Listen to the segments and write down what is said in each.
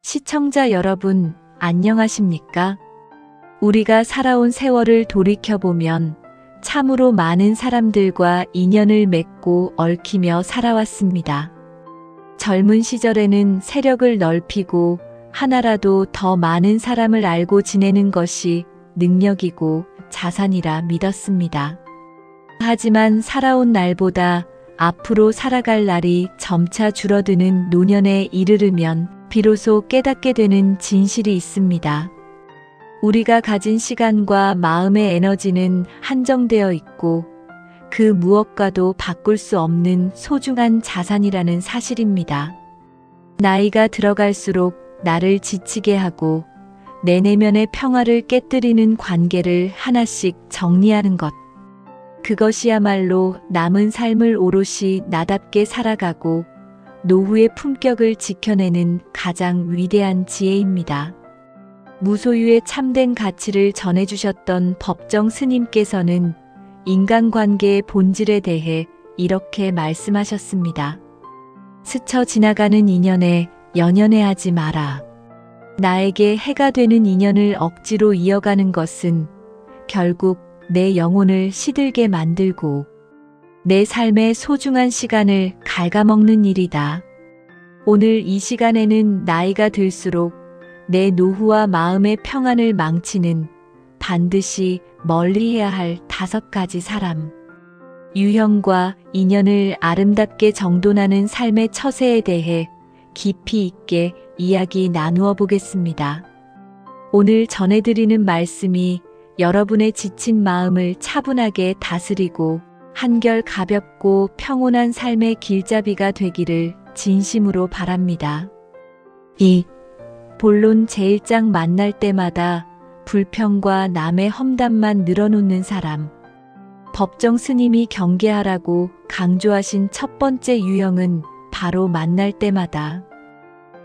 시청자 여러분, 안녕하십니까? 우리가 살아온 세월을 돌이켜보면 참으로 많은 사람들과 인연을 맺고 얽히며 살아왔습니다. 젊은 시절에는 세력을 넓히고 하나라도 더 많은 사람을 알고 지내는 것이 능력이고 자산이라 믿었습니다. 하지만 살아온 날보다 앞으로 살아갈 날이 점차 줄어드는 노년에 이르르면 비로소 깨닫게 되는 진실이 있습니다. 우리가 가진 시간과 마음의 에너지는 한정되어 있고 그 무엇과도 바꿀 수 없는 소중한 자산이라는 사실입니다. 나이가 들어갈수록 나를 지치게 하고 내 내면의 평화를 깨뜨리는 관계를 하나씩 정리하는 것. 그것이야말로 남은 삶을 오롯이 나답게 살아가고 노후의 품격을 지켜내는 가장 위대한 지혜입니다. 무소유의 참된 가치를 전해주셨던 법정 스님께서는 인간관계의 본질에 대해 이렇게 말씀하셨습니다. 스쳐 지나가는 인연에 연연해하지 마라. 나에게 해가 되는 인연을 억지로 이어가는 것은 결국 내 영혼을 시들게 만들고 내 삶의 소중한 시간을 갉아먹는 일이다. 오늘 이 시간에는 나이가 들수록 내 노후와 마음의 평안을 망치는 반드시 멀리해야 할 5가지 사람, 유형과 인연을 아름답게 정돈하는 삶의 처세에 대해 깊이 있게 이야기 나누어 보겠습니다. 오늘 전해드리는 말씀이 여러분의 지친 마음을 차분하게 다스리고 한결 가볍고 평온한 삶의 길잡이가 되기를 진심으로 바랍니다. 2. 본론 제1장 만날 때마다 불평과 남의 험담만 늘어놓는 사람. 법정 스님이 경계하라고 강조하신 첫 번째 유형은 바로 만날 때마다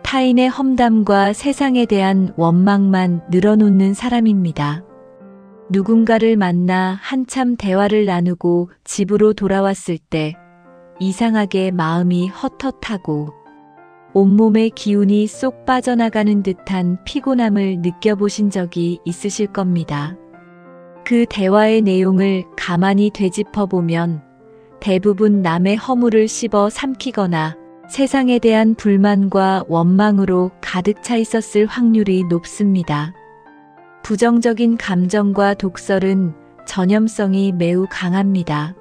타인의 험담과 세상에 대한 원망만 늘어놓는 사람입니다. 누군가를 만나 한참 대화를 나누고 집으로 돌아왔을 때 이상하게 마음이 헛헛하고 온몸의 기운이 쏙 빠져나가는 듯한 피곤함을 느껴보신 적이 있으실 겁니다. 그 대화의 내용을 가만히 되짚어보면 대부분 남의 허물을 씹어 삼키거나 세상에 대한 불만과 원망으로 가득 차 있었을 확률이 높습니다. 부정적인 감정과 독설은 전염성이 매우 강합니다.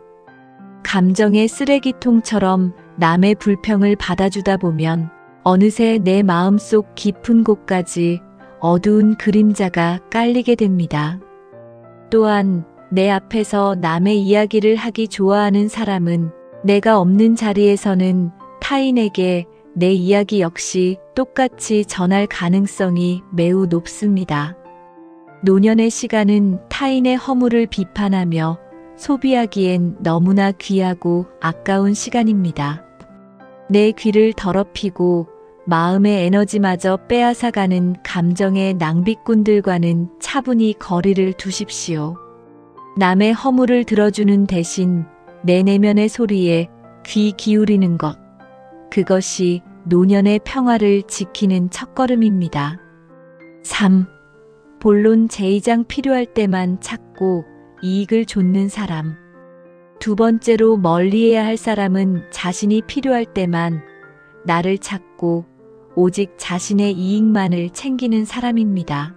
감정의 쓰레기통처럼 남의 불평을 받아주다 보면 어느새 내 마음속 깊은 곳까지 어두운 그림자가 깔리게 됩니다. 또한 내 앞에서 남의 이야기를 하기 좋아하는 사람은 내가 없는 자리에서는 타인에게 내 이야기 역시 똑같이 전할 가능성이 매우 높습니다. 노년의 시간은 타인의 허물을 비판하며 소비하기엔 너무나 귀하고 아까운 시간입니다. 내 귀를 더럽히고 마음의 에너지마저 빼앗아가는 감정의 낭비꾼들과는 차분히 거리를 두십시오. 남의 허물을 들어주는 대신 내 내면의 소리에 귀 기울이는 것. 그것이 노년의 평화를 지키는 첫걸음입니다. 3. 본론 제2장 필요할 때만 찾고 이익을 좇는 사람. 두 번째로 멀리해야 할 사람은 자신이 필요할 때만 나를 찾고 오직 자신의 이익만을 챙기는 사람입니다.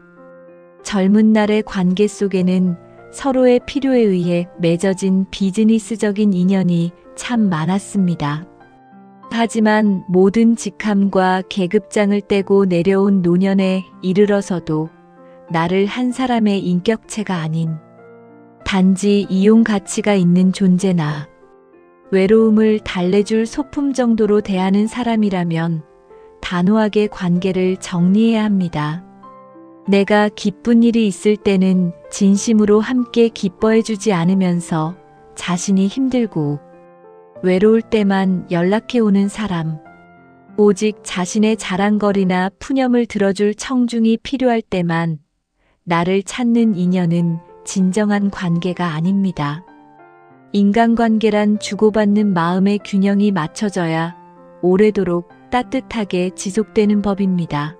젊은 날의 관계 속에는 서로의 필요에 의해 맺어진 비즈니스적인 인연이 참 많았습니다. 하지만 모든 직함과 계급장을 떼고 내려온 노년에 이르러서도 나를 한 사람의 인격체가 아닌 단지 이용 가치가 있는 존재나 외로움을 달래줄 소품 정도로 대하는 사람이라면 단호하게 관계를 정리해야 합니다. 내가 기쁜 일이 있을 때는 진심으로 함께 기뻐해주지 않으면서 자신이 힘들고 외로울 때만 연락해 오는 사람. 오직 자신의 자랑거리나 푸념을 들어줄 청중이 필요할 때만 나를 찾는 인연은 진정한 관계가 아닙니다. 인간관계란 주고받는 마음의 균형이 맞춰져야 오래도록 따뜻하게 지속되는 법입니다.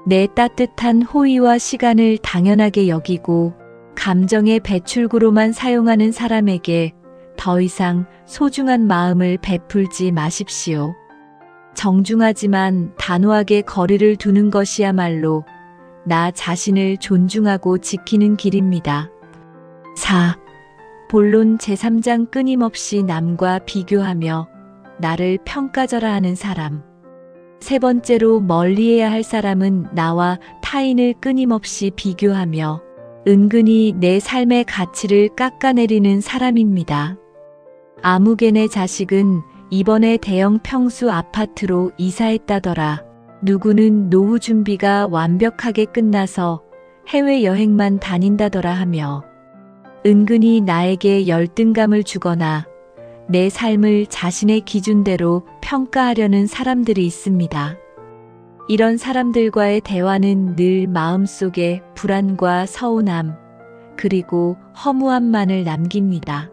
내 따뜻한 호의와 시간을 당연하게 여기고 감정의 배출구로만 사용하는 사람에게 더 이상 소중한 마음을 베풀지 마십시오. 정중하지만 단호하게 거리를 두는 것이야말로 나 자신을 존중하고 지키는 길입니다. 4. 본론 제3장 끊임없이 남과 비교하며 나를 평가절하하는 사람. 세 번째로 멀리해야 할 사람은 나와 타인을 끊임없이 비교하며 은근히 내 삶의 가치를 깎아내리는 사람입니다. 아무개네 자식은 이번에 대형 평수 아파트로 이사했다더라. 누구는 노후 준비가 완벽하게 끝나서 해외여행만 다닌다더라 하며 은근히 나에게 열등감을 주거나 내 삶을 자신의 기준대로 평가하려는 사람들이 있습니다. 이런 사람들과의 대화는 늘 마음속에 불안과 서운함, 그리고 허무함만을 남깁니다.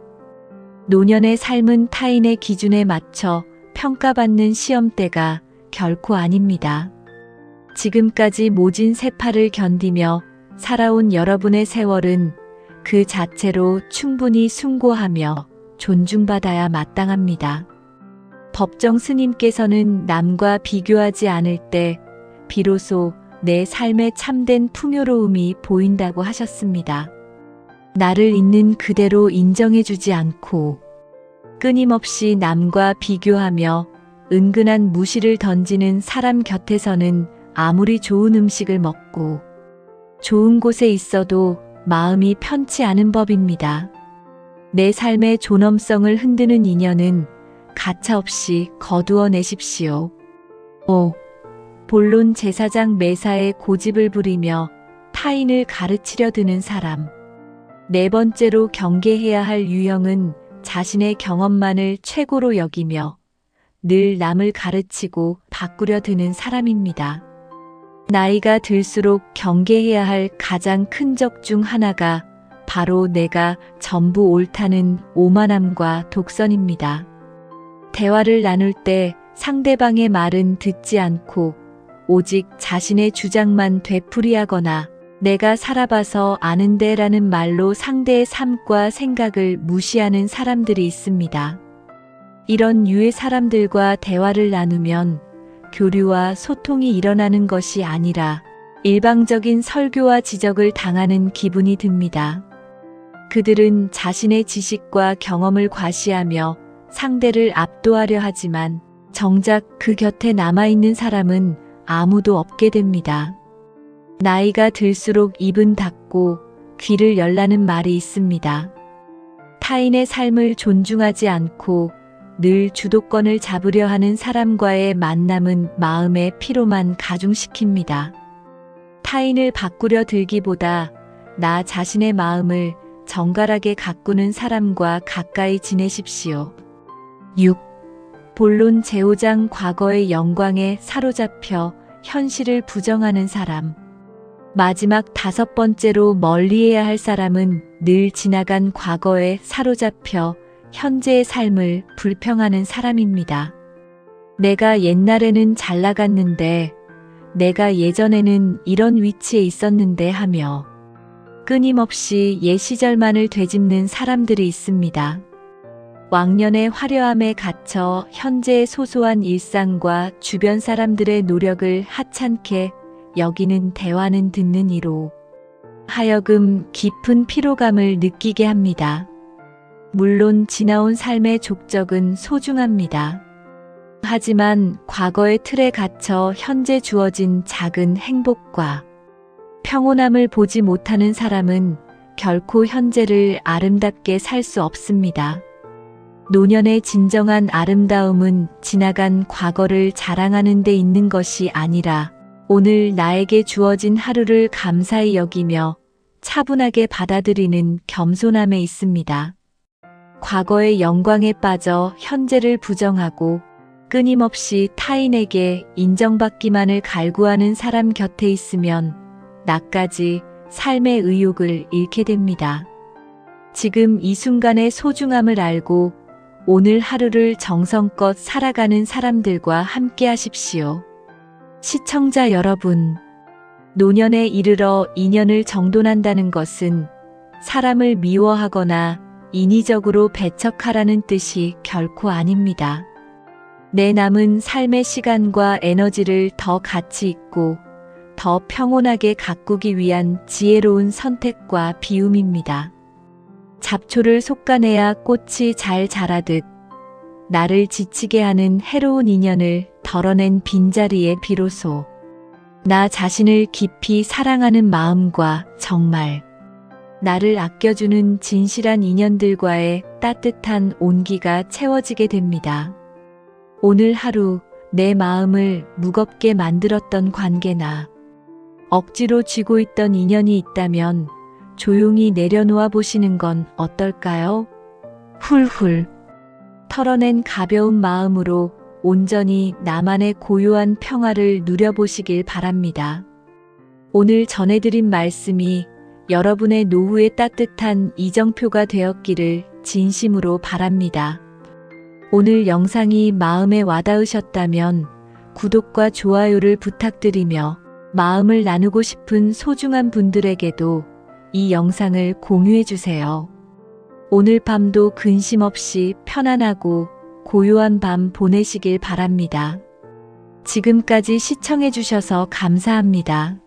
노년의 삶은 타인의 기준에 맞춰 평가받는 시험대가 결코 아닙니다. 지금까지 모진 세파를 견디며 살아온 여러분의 세월은 그 자체로 충분히 숭고하며 존중받아야 마땅합니다. 법정 스님께서는 남과 비교하지 않을 때 비로소 내 삶의 참된 풍요로움이 보인다고 하셨습니다. 나를 있는 그대로 인정해주지 않고 끊임없이 남과 비교하며 은근한 무시를 던지는 사람 곁에서는 아무리 좋은 음식을 먹고 좋은 곳에 있어도 마음이 편치 않은 법입니다. 내 삶의 존엄성을 흔드는 인연은 가차없이 거두어 내십시오. 5. 본론 제사장 매사에 고집을 부리며 타인을 가르치려 드는 사람. 네 번째로 경계해야 할 유형은 자신의 경험만을 최고로 여기며 늘 남을 가르치고 바꾸려 드는 사람입니다. 나이가 들수록 경계해야 할 가장 큰 적 중 하나가 바로 내가 전부 옳다는 오만함과 독선입니다. 대화를 나눌 때 상대방의 말은 듣지 않고 오직 자신의 주장만 되풀이하거나 내가 살아봐서 아는데라는 말로 상대의 삶과 생각을 무시하는 사람들이 있습니다. 이런 유의 사람들과 대화를 나누면 교류와 소통이 일어나는 것이 아니라 일방적인 설교와 지적을 당하는 기분이 듭니다. 그들은 자신의 지식과 경험을 과시하며 상대를 압도하려 하지만 정작 그 곁에 남아있는 사람은 아무도 없게 됩니다. 나이가 들수록 입은 닫고 귀를 열라는 말이 있습니다. 타인의 삶을 존중하지 않고 늘 주도권을 잡으려 하는 사람과의 만남은 마음의 피로만 가중시킵니다. 타인을 바꾸려 들기보다 나 자신의 마음을 정갈하게 가꾸는 사람과 가까이 지내십시오. 6. 본론 제5장 과거의 영광에 사로잡혀 현실을 부정하는 사람. 마지막 5번째로 멀리해야 할 사람은 늘 지나간 과거에 사로잡혀 현재의 삶을 불평하는 사람입니다. 내가 옛날에는 잘 나갔는데, 내가 예전에는 이런 위치에 있었는데 하며 끊임없이 옛 시절만을 되짚는 사람들이 있습니다. 왕년의 화려함에 갇혀 현재의 소소한 일상과 주변 사람들의 노력을 하찮게 여기는 대화는 듣는 이로 하여금 깊은 피로감을 느끼게 합니다. 물론 지나온 삶의 족적은 소중합니다. 하지만 과거의 틀에 갇혀 현재 주어진 작은 행복과 평온함을 보지 못하는 사람은 결코 현재를 아름답게 살 수 없습니다. 노년의 진정한 아름다움은 지나간 과거를 자랑하는 데 있는 것이 아니라 오늘 나에게 주어진 하루를 감사히 여기며 차분하게 받아들이는 겸손함에 있습니다. 과거의 영광에 빠져 현재를 부정하고 끊임없이 타인에게 인정받기만을 갈구하는 사람 곁에 있으면 나까지 삶의 의욕을 잃게 됩니다. 지금 이 순간의 소중함을 알고 오늘 하루를 정성껏 살아가는 사람들과 함께 하십시오. 시청자 여러분, 노년에 이르러 인연을 정돈한다는 것은 사람을 미워하거나 인위적으로 배척하라는 뜻이 결코 아닙니다. 내 남은 삶의 시간과 에너지를 더 가치 있고 더 평온하게 가꾸기 위한 지혜로운 선택과 비움입니다. 잡초를 솎아내야 꽃이 잘 자라듯 나를 지치게 하는 해로운 인연을 덜어낸 빈자리에 비로소 나 자신을 깊이 사랑하는 마음과 정말 나를 아껴주는 진실한 인연들과의 따뜻한 온기가 채워지게 됩니다. 오늘 하루 내 마음을 무겁게 만들었던 관계나 억지로 쥐고 있던 인연이 있다면 조용히 내려놓아 보시는 건 어떨까요? 훌훌 털어낸 가벼운 마음으로 온전히 나만의 고요한 평화를 누려보시길 바랍니다. 오늘 전해드린 말씀이 여러분의 노후의 따뜻한 이정표가 되었기를 진심으로 바랍니다. 오늘 영상이 마음에 와닿으셨다면 구독과 좋아요를 부탁드리며 마음을 나누고 싶은 소중한 분들에게도 이 영상을 공유해주세요. 오늘 밤도 근심 없이 편안하고 고요한 밤 보내시길 바랍니다. 지금까지 시청해주셔서 감사합니다.